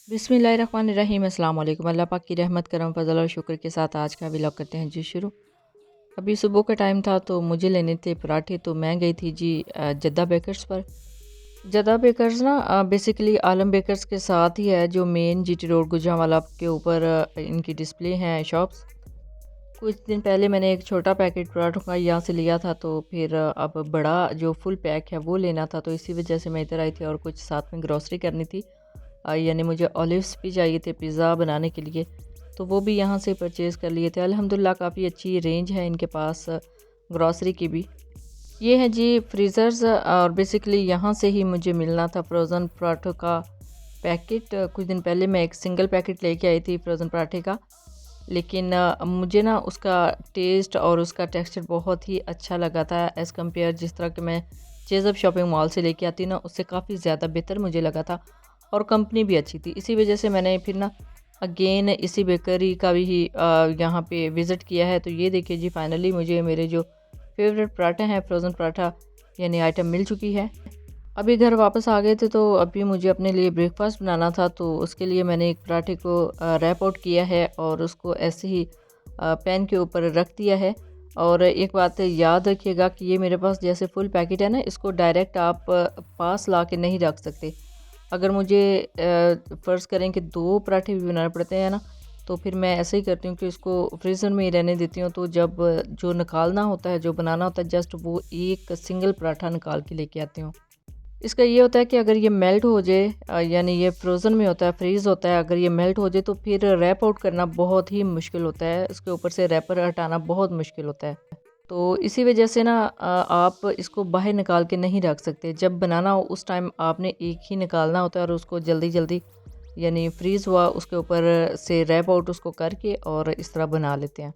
बिस्मिल्लाहिर्रहमानिर्रहीम अस्सलाम वालेकुम। अल्लाह पाक की रहमत करम फजल और शुक्र के साथ आज का व्लॉग करते हैं जी शुरू। अभी सुबह का टाइम था तो मुझे लेने थे पराठे, तो मैं गई थी जी जद्दा बेकर्स पर। जद्दा बेकर्स ना बेसिकली आलम बेकर्स के साथ ही है, जो मेन जीटी रोड गुजरांवाला के ऊपर इनकी डिस्प्ले हैं शॉप्स। कुछ दिन पहले मैंने एक छोटा पैकेट पराठों का यहाँ से लिया था, तो फिर अब बड़ा जो फुल पैक है वो लेना था, तो इसी वजह से मैं इधर आई थी और कुछ साथ में ग्रॉसरी करनी थी। यानी मुझे ऑलिव्स भी चाहिए थे पिज़्ज़ा बनाने के लिए, तो वो भी यहाँ से परचेज़ कर लिए थे। अल्हम्दुलिल्लाह काफ़ी अच्छी रेंज है इनके पास ग्रॉसरी की भी। ये है जी फ्रीज़र्स, और बेसिकली यहाँ से ही मुझे मिलना था फ्रोज़न पराठों का पैकेट। कुछ दिन पहले मैं एक सिंगल पैकेट लेके आई थी फ्रोज़न पराठे का, लेकिन मुझे ना उसका टेस्ट और उसका टेक्सचर बहुत ही अच्छा लगा था एज़ कम्पेयर जिस तरह के मैं चेज़अप शॉपिंग मॉल से लेके आती ना, उससे काफ़ी ज़्यादा बेहतर मुझे लगा था और कंपनी भी अच्छी थी। इसी वजह से मैंने फिर ना अगेन इसी बेकरी का भी यहाँ पे विज़िट किया है। तो ये देखिए जी फाइनली मुझे मेरे जो फेवरेट पराठे हैं फ्रोज़न पराठा यानी आइटम मिल चुकी है। अभी घर वापस आ गए थे, तो अभी मुझे अपने लिए ब्रेकफास्ट बनाना था, तो उसके लिए मैंने एक पराठे को रैप आउट किया है और उसको ऐसे ही पैन के ऊपर रख दिया है। और एक बात याद रखिएगा कि ये मेरे पास जैसे फुल पैकेट है ना, इसको डायरेक्ट आप पास ला के नहीं रख सकते। अगर मुझे फ़र्ज़ करें कि 2 पराठे भी बनाने पड़ते हैं ना, तो फिर मैं ऐसे ही करती हूँ कि उसको फ्रीज़र में ही रहने देती हूँ। तो जब जो निकालना होता है, जो बनाना होता है, जस्ट वो एक सिंगल पराठा निकाल के लेके आती हूँ। इसका ये होता है कि अगर ये मेल्ट हो जाए, यानी ये फ्रोज़न में होता है, फ्रीज़ होता है, अगर ये मेल्ट हो जाए तो फिर रैप आउट करना बहुत ही मुश्किल होता है, उसके ऊपर से रैपर हटाना बहुत मुश्किल होता है। तो इसी वजह से ना आप इसको बाहर निकाल के नहीं रख सकते। जब बनाना हो उस टाइम आपने एक ही निकालना होता है और उसको जल्दी-जल्दी यानी फ्रीज़ हुआ उसके ऊपर से रैप आउट उसको करके और इस तरह बना लेते हैं।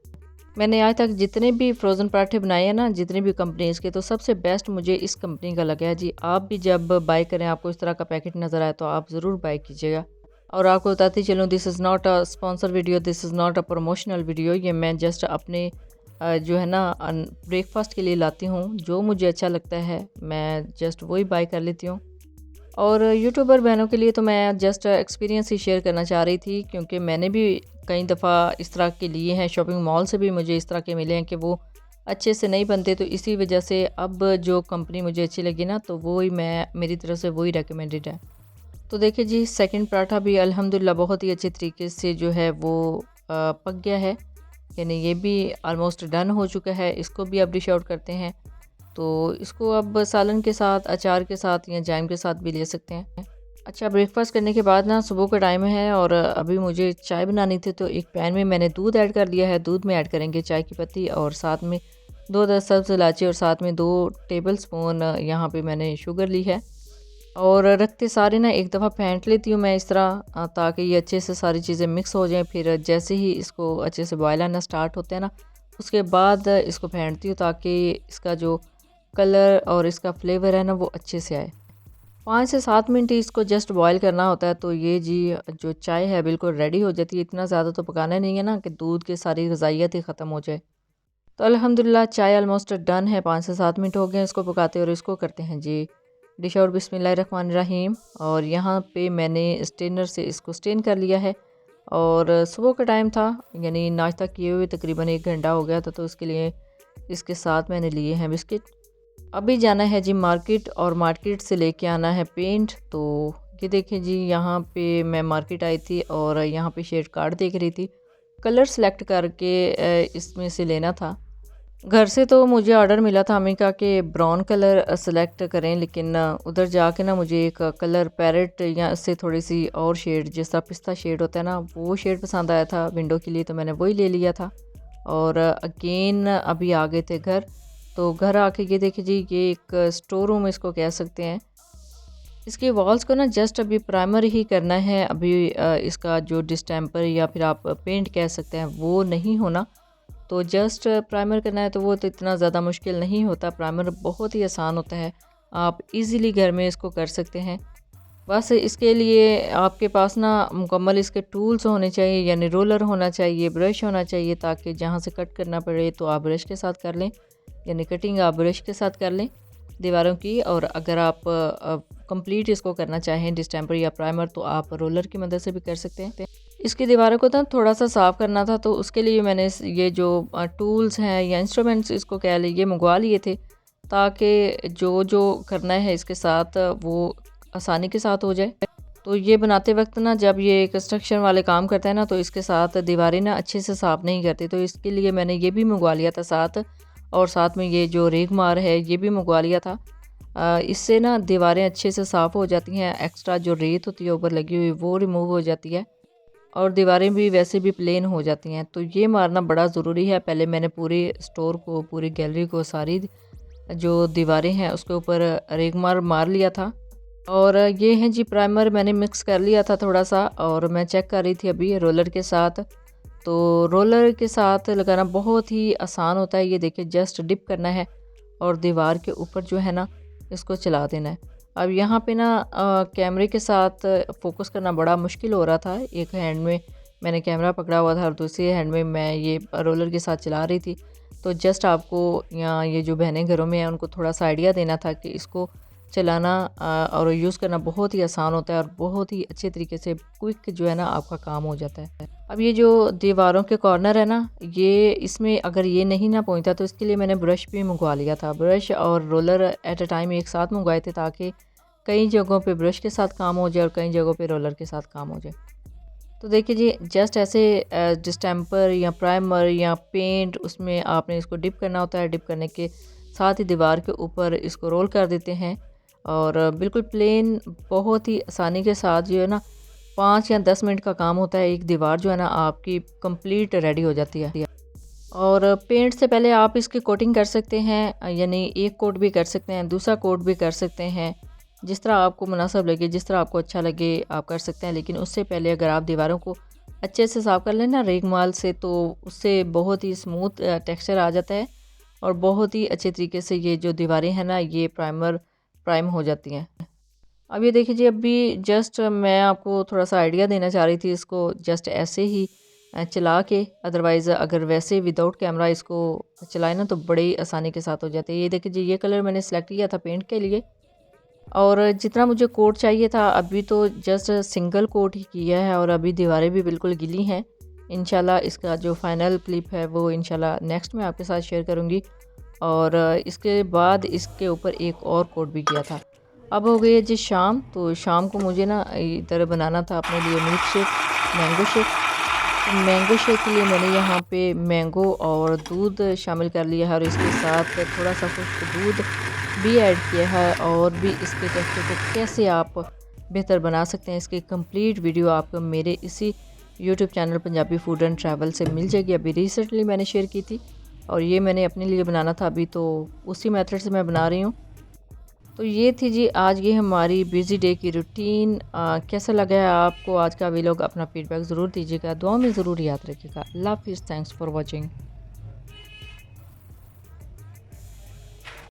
मैंने आज तक जितने भी फ्रोज़न पराठे बनाए हैं ना, जितनी भी कंपनीज़ के, तो सबसे बेस्ट मुझे इस कंपनी का लगा है जी। आप भी जब बाय करें, आपको इस तरह का पैकेट नज़र आए तो आप ज़रूर बाय कीजिएगा। और आपको बताती चलूँ, this is not a sponsor video, this is not a promotional video. ये मैं जस्ट अपने जो है ना ब्रेकफास्ट के लिए लाती हूँ, जो मुझे अच्छा लगता है मैं जस्ट वही बाय कर लेती हूँ। और यूट्यूबर बहनों के लिए तो मैं जस्ट एक्सपीरियंस ही शेयर करना चाह रही थी, क्योंकि मैंने भी कई दफ़ा इस तरह के लिए हैं, शॉपिंग मॉल से भी मुझे इस तरह के मिले हैं कि वो अच्छे से नहीं बनते। तो इसी वजह से अब जो कंपनी मुझे अच्छी लगी ना, तो वो ही मैं मेरी तरफ से वही रेकमेंडेड है। तो देखिए जी सेकंड पराठा भी अल्हम्दुलिल्लाह बहुत ही अच्छे तरीके से जो है वो पक गया है, यानी ये भी ऑलमोस्ट डन हो चुका है। इसको भी अब डिश आउट करते हैं, तो इसको अब सालन के साथ, अचार के साथ या जैम के साथ भी ले सकते हैं। अच्छा, ब्रेकफ़ास्ट करने के बाद ना सुबह का टाइम है और अभी मुझे चाय बनानी थी, तो एक पैन में मैंने दूध ऐड कर लिया है। दूध में ऐड करेंगे चाय की पत्ती और साथ में 2 सब्ज़ इलायची और साथ में 2 टेबल स्पून यहाँ पे मैंने शुगर ली है। और रखते सारे ना एक दफ़ा फेंट लेती हूँ मैं इस तरह, ताकि ये अच्छे से सारी चीज़ें मिक्स हो जाएँ। फिर जैसे ही इसको अच्छे से बॉयल आना स्टार्ट होते हैं ना, उसके बाद इसको फेंटती हूँ ताकि इसका जो कलर और इसका फ्लेवर है ना वो अच्छे से आए। 5 से 7 मिनट ही इसको जस्ट बॉयल करना होता है, तो ये जी जो चाय है बिल्कुल रेडी हो जाती है। इतना ज़्यादा तो पकाना नहीं है ना कि दूध की सारी ग़िज़ाइयत ही ख़त्म हो जाए। तो अल्हम्दुलिल्लाह चाय ऑलमोस्ट डन है, 5 से 7 मिनट हो गए हैं इसको पकाते, और इसको करते हैं जी डिश आउट बिस्मिल्लाहिर्रहमानिर्रहीम। और यहाँ पे मैंने स्टेनर से इसको स्टेन कर लिया है। और सुबह का टाइम था, यानी नाश्ता किए हुए तकरीबन 1 घंटा हो गया था, तो उसके लिए इसके साथ मैंने लिए हैं बिस्किट। अभी जाना है जी मार्केट, और मार्केट से लेके आना है पेंट। तो ये देखिए जी यहाँ पे मैं मार्केट आई थी और यहाँ पे शेड कार्ड देख रही थी, कलर सेलेक्ट करके इसमें से लेना था। घर से तो मुझे ऑर्डर मिला था अम्मी का कि ब्राउन कलर सेलेक्ट करें, लेकिन उधर जाके ना मुझे एक कलर पैरेट या इससे थोड़ी सी और शेड, जिस तरह पिस्ता शेड होता है ना, वो शेड पसंद आया था विंडो के लिए, तो मैंने वही ले लिया था। और अगेन अभी आ गए थे घर, तो घर आके ये देखिए जी ये एक स्टोर रूम इसको कह सकते हैं। इसकी वॉल्स को ना जस्ट अभी प्राइमर ही करना है, अभी इसका जो डिस्टेम्पर या फिर आप पेंट कह सकते हैं वो नहीं होना। तो जस्ट प्राइमर करना है, तो वो तो इतना ज़्यादा मुश्किल नहीं होता, प्राइमर बहुत ही आसान होता है, आप इजीली घर में इसको कर सकते हैं। बस इसके लिए आपके पास ना मुकम्मल इसके टूल्स होने चाहिए, यानी रोलर होना चाहिए, ब्रश होना चाहिए, ताकि जहाँ से कट करना पड़े तो आप ब्रश के साथ कर लें, यानी कटिंग आप ब्रश के साथ कर लें। दीवारों की। और अगर आप कंप्लीट इसको करना चाहें डिस्टेंपर या प्राइमर तो आप रोलर की मदद से भी कर सकते हैं। इसकी दीवारों को ना थोड़ा सा साफ़ करना था, तो उसके लिए मैंने ये जो टूल्स हैं या इंस्ट्रूमेंट्स इसको कह लीजिए मंगवा लिए थे, ताकि जो जो करना है इसके साथ वो आसानी के साथ हो जाए। तो ये बनाते वक्त ना जब ये कंस्ट्रक्शन वाले काम करते हैं ना, तो इसके साथ दीवारें ना अच्छे से साफ़ नहीं करते, तो इसके लिए मैंने ये भी मंगवा लिया था साथ। और साथ में ये जो रेगमार है ये भी मंगवा लिया था। इससे ना दीवारें अच्छे से साफ़ हो जाती हैं, एक्स्ट्रा जो रेत होती है ऊपर लगी हुई वो रिमूव हो जाती है, और दीवारें भी वैसे भी प्लेन हो जाती हैं। तो ये मारना बड़ा ज़रूरी है। पहले मैंने पूरे स्टोर को, पूरी गैलरी को, सारी जो दीवारें हैं उसके ऊपर रेगमार मार लिया था। और ये है जी प्राइमर, मैंने मिक्स कर लिया था थोड़ा सा, और मैं चेक कर रही थी अभी रोलर के साथ। तो रोलर के साथ लगाना बहुत ही आसान होता है। ये देखिए जस्ट डिप करना है और दीवार के ऊपर जो है ना इसको चला देना है। अब यहाँ पे ना कैमरे के साथ फोकस करना बड़ा मुश्किल हो रहा था। एक हैंड में मैंने कैमरा पकड़ा हुआ था और दूसरी हैंड में मैं ये रोलर के साथ चला रही थी। तो जस्ट आपको यहाँ ये जो बहनें घरों में हैं उनको थोड़ा सा आइडिया देना था कि इसको चलाना और यूज़ करना बहुत ही आसान होता है और बहुत ही अच्छे तरीके से क्विक जो है ना आपका काम हो जाता है। अब ये जो दीवारों के कॉर्नर है ना, ये इसमें अगर ये नहीं ना पहुंचता तो इसके लिए मैंने ब्रश भी मंगवा लिया था। ब्रश और रोलर एट अ टाइम एक साथ मंगवाए थे, ताकि कई जगहों पे ब्रश के साथ काम हो जाए और कई जगहों पे रोलर के साथ काम हो जाए। तो देखिए जी जस्ट ऐसे डिस्टेंपर या प्राइमर या पेंट, उसमें आपने इसको डिप करना होता है। डिप करने के साथ ही दीवार के ऊपर इसको रोल कर देते हैं और बिल्कुल प्लेन बहुत ही आसानी के साथ जो है ना 5 या 10 मिनट का काम होता है। एक दीवार जो है ना आपकी कंप्लीट रेडी हो जाती है। और पेंट से पहले आप इसकी कोटिंग कर सकते हैं, यानी एक कोट भी कर सकते हैं, दूसरा कोट भी कर सकते हैं, जिस तरह आपको मुनासिब लगे, जिस तरह आपको अच्छा लगे आप कर सकते हैं। लेकिन उससे पहले अगर आप दीवारों को अच्छे से साफ़ कर लें ना रेगमाल से, तो उससे बहुत ही स्मूथ टेक्सचर आ जाता है और बहुत ही अच्छे तरीके से ये जो दीवारें हैं ना ये प्राइम हो जाती हैं। अब ये देखिए जी अभी जस्ट मैं आपको थोड़ा सा आइडिया देना चाह रही थी, इसको जस्ट ऐसे ही चला के, अदरवाइज़ अगर वैसे विदाउट कैमरा इसको चलाए ना तो बड़ी आसानी के साथ हो जाते हैं। ये देखिए जी ये कलर मैंने सेलेक्ट किया था पेंट के लिए, और जितना मुझे कोट चाहिए था अभी तो जस्ट सिंगल कोट ही किया है और अभी दीवारें भी बिल्कुल गीली हैं। इंशाल्लाह इसका जो फाइनल क्लिप है वो इंशाल्लाह नेक्स्ट में आपके साथ शेयर करूँगी। और इसके बाद इसके ऊपर एक और कोट भी किया था। अब हो गई है जी शाम, तो शाम को मुझे ना इधर बनाना था अपने लिए मिल्क शेक, मैंगो शेक। तो मैंगो शेक के लिए मैंने यहाँ पे मैंगो और दूध शामिल कर लिया है और इसके साथ थोड़ा सा खुश्क दूध भी ऐड किया है। और भी इसके टेक्सचर को कैसे आप बेहतर बना सकते हैं, इसकी कंप्लीट वीडियो आपको मेरे इसी YouTube channel Punjabi food and travel से मिल जाएगी। अभी रिसेंटली मैंने शेयर की थी और ये मैंने अपने लिए बनाना था, अभी तो उसी मेथड से मैं बना रही हूँ। तो ये थी जी आज ये हमारी बिज़ी डे की रूटीन। कैसा लगा है आपको आज का व्लॉग? अपना फीडबैक ज़रूर दीजिएगा, दुआ में ज़रूर याद रखिएगा। अल्लाह हाफिज़, थैंक्स फॉर वॉचिंग।